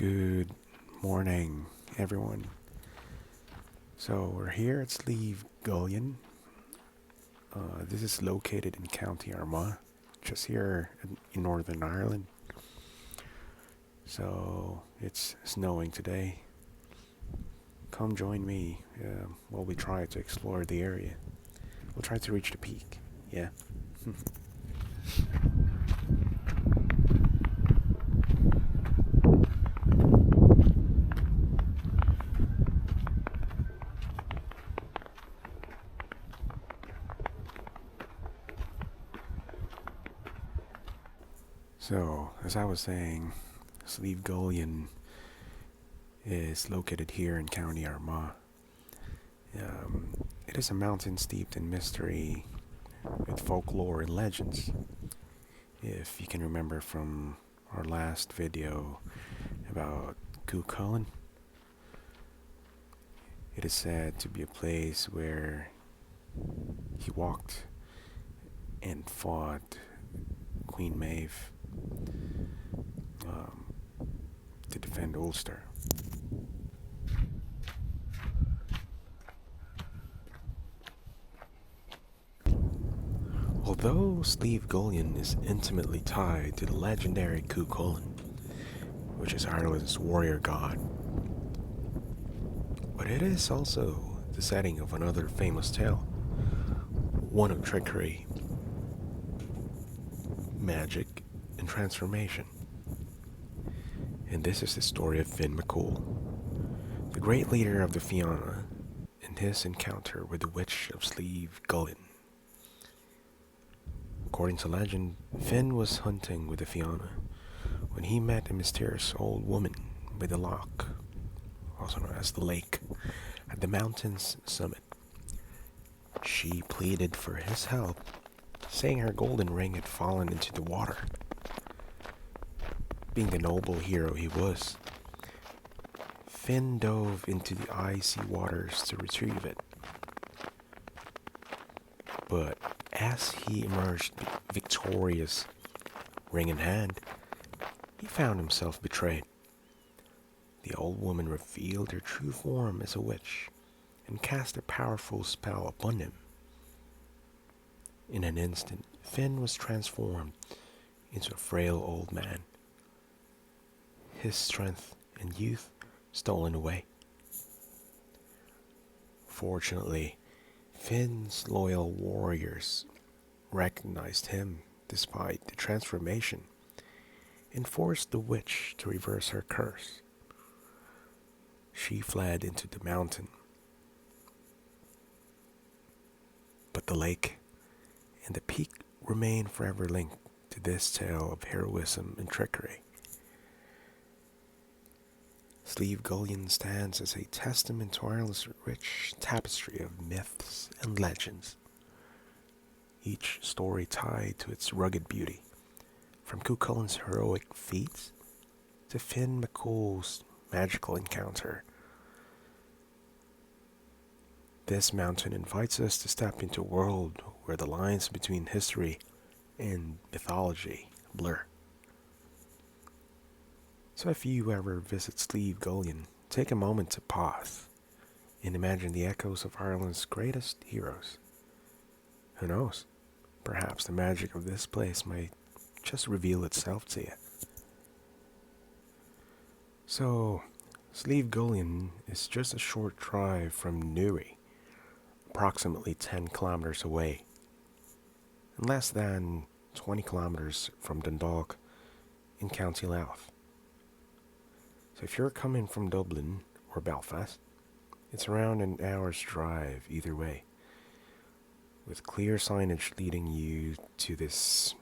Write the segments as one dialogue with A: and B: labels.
A: Good morning, everyone. So we're here at Slieve Gullion. This is located in County Armagh, just here in Northern Ireland. So it's snowing today. Come join me while we try to explore the area. We'll try to reach the peak. Yeah. So, as I was saying, Slieve Gullion is located here in County Armagh. It is a mountain steeped in mystery with folklore and legends. If you can remember from our last video about Cu Chulainn, it is said to be a place where he walked and fought Queen Maeve to defend Ulster. Although Slieve Gullion is intimately tied to the legendary Cu Chulainn, which is Ireland's warrior god, but it is also the setting of another famous tale, one of trickery, magic, and transformation. And this is the story of Fionn Mac Cumhaill, the great leader of the Fianna, and his encounter with the witch of Slieve Gullion. According to legend, Fionn was hunting with the Fianna when he met a mysterious old woman by the loch, also known as the lake, at the mountain's summit. She pleaded for his help, saying her golden ring had fallen into the water. Being the noble hero he was, Fionn dove into the icy waters to retrieve it. But as he emerged victorious, ring in hand, he found himself betrayed. The old woman revealed her true form as a witch and cast a powerful spell upon him. In an instant, Fionn was transformed into a frail old man, his strength and youth stolen away. Fortunately, Fionn's loyal warriors recognized him despite the transformation and forced the witch to reverse her curse. She fled into the mountain, but the lake and the peak remain forever linked to this tale of heroism and trickery. Slieve Gullion stands as a testament to Ireland's rich tapestry of myths and legends, each story tied to its rugged beauty, from Cu Chulainn's heroic feats to Fionn Mac Cumhaill's magical encounter. This mountain invites us to step into a world where the lines between history and mythology blur. So if you ever visit Slieve Gullion, take a moment to pause and imagine the echoes of Ireland's greatest heroes. Who knows? Perhaps the magic of this place might just reveal itself to you. So, Slieve Gullion is just a short drive from Newry, approximately 10 kilometers away, and less than 20 kilometers from Dundalk in County Louth. So if you're coming from Dublin or Belfast, it's around an hour's drive either way, with clear signage leading you to this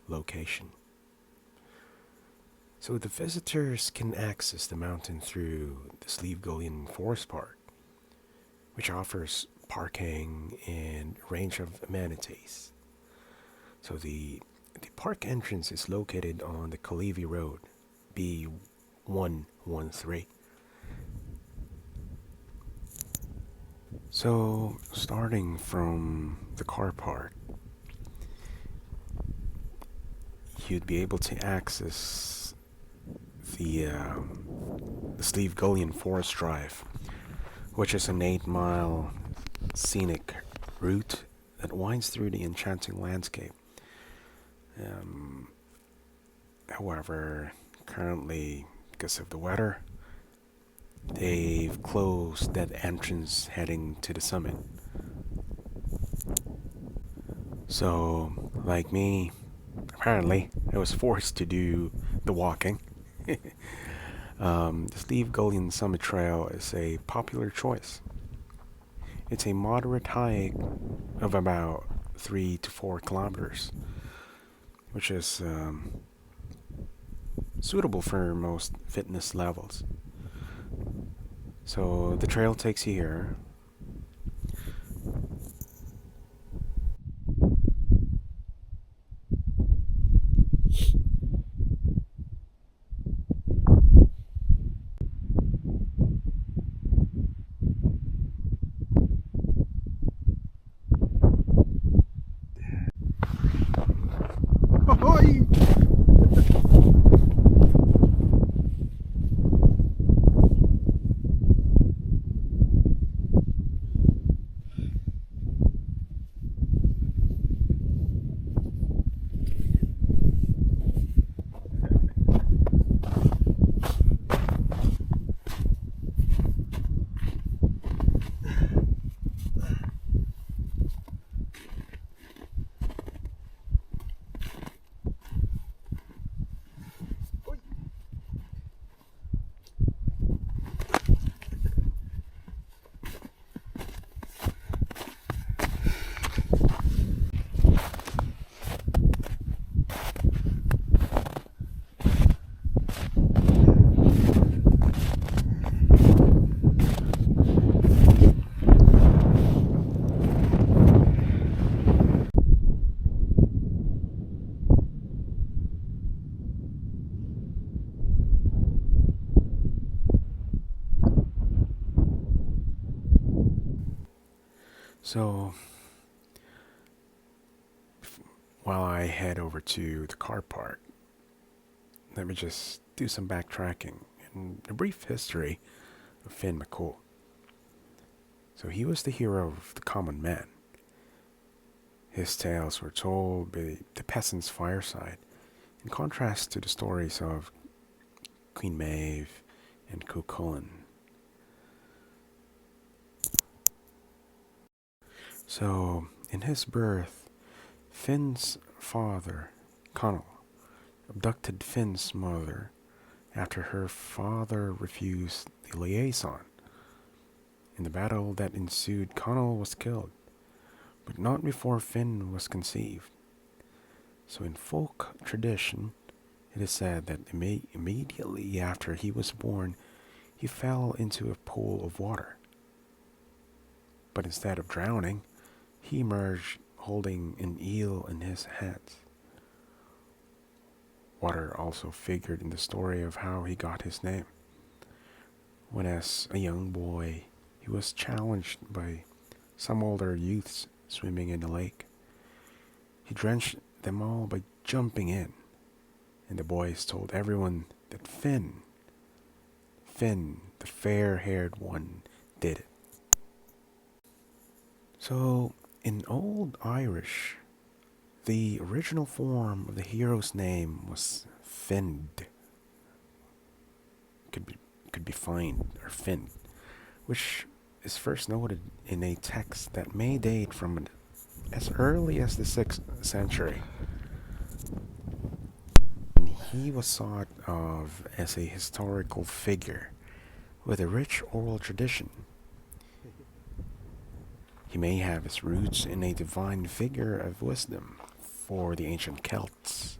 A: location. So the visitors can access the mountain through the Slieve Gullion Forest Park, which offers parking and a range of amenities. So the park entrance is located on the Collevy Road, B113. So, starting from the car park, you'd be able to access the Slieve Gullion Forest Drive, which is an 8-mile scenic route that winds through the enchanting landscape. Um, However, currently, because of the weather, they've closed that entrance heading to the summit. So, like me, apparently, I was forced to do the walking. The Slieve Gullion Summit Trail is a popular choice. It's a moderate hike of about 3 to 4 kilometers, which is suitable for most fitness levels. So the trail takes you here. So while I head over to the car park, let me just do some backtracking and a brief history of Fionn Mac Cumhaill. So he was the hero of the common man. His tales were told by the peasant's fireside, in contrast to the stories of Queen Maeve and Cu Chulainn. So, in his birth, Finn's father, Connell, abducted Finn's mother after her father refused the liaison. In the battle that ensued, Connell was killed, but not before Finn was conceived. So in folk tradition, it is said that immediately after he was born, he fell into a pool of water. But instead of drowning, he emerged holding an eel in his hands. Water also figured in the story of how he got his name. When as a young boy, he was challenged by some older youths swimming in the lake. He drenched them all by jumping in, and the boys told everyone that Finn, the fair-haired one, did it. So, in Old Irish, the original form of the hero's name was Find. Could be Find or Finn, which is first noted in a text that may date from as early as the 6th century. And he was thought of as a historical figure with a rich oral tradition. He may have his roots in a divine figure of wisdom for the ancient Celts,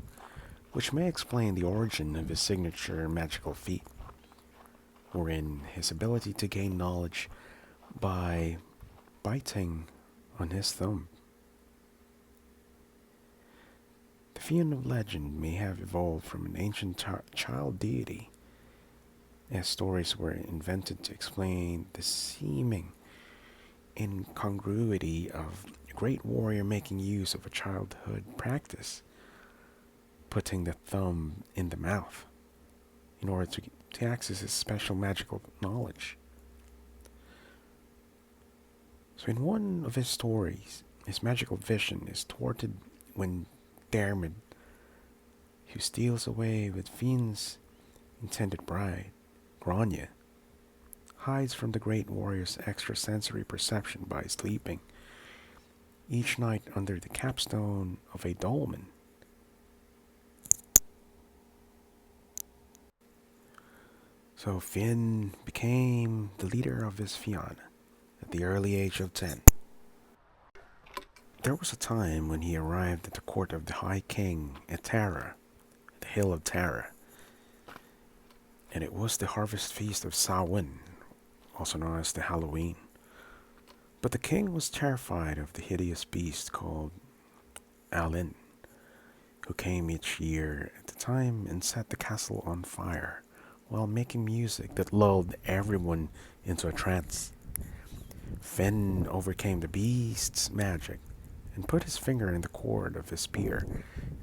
A: which may explain the origin of his signature magical feat, or in his ability to gain knowledge by biting on his thumb. The Fianna of legend may have evolved from an ancient child deity, as stories were invented to explain the seeming incongruity of a great warrior making use of a childhood practice, putting the thumb in the mouth, in order to access his special magical knowledge. So in one of his stories, his magical vision is thwarted when Dermot, who steals away with Fionn's intended bride, Grania, hides from the great warrior's extrasensory perception by sleeping each night under the capstone of a dolmen. So Fionn became the leader of his Fianna at the early age of 10. There was a time when he arrived at the court of the High King at Tara, the Hill of Tara, and it was the harvest feast of Samhain, also known as the Halloween. But the king was terrified of the hideous beast called Alin, who came each year at the time and set the castle on fire while making music that lulled everyone into a trance. Fionn overcame the beast's magic and put his finger in the cord of his spear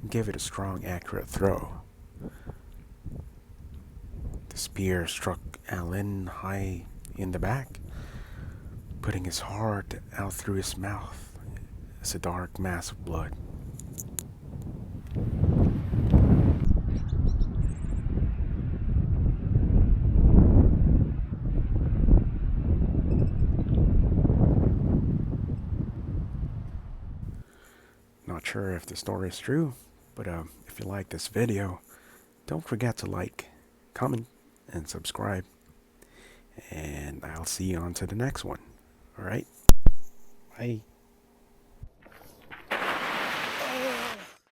A: and gave it a strong, accurate throw. The spear struck Alin high in the back, putting his heart out through his mouth as a dark mass of blood. Not sure if the story is true, but if you like this video, don't forget to like, comment, and subscribe. And I'll see you on to the next one. Alright? Bye.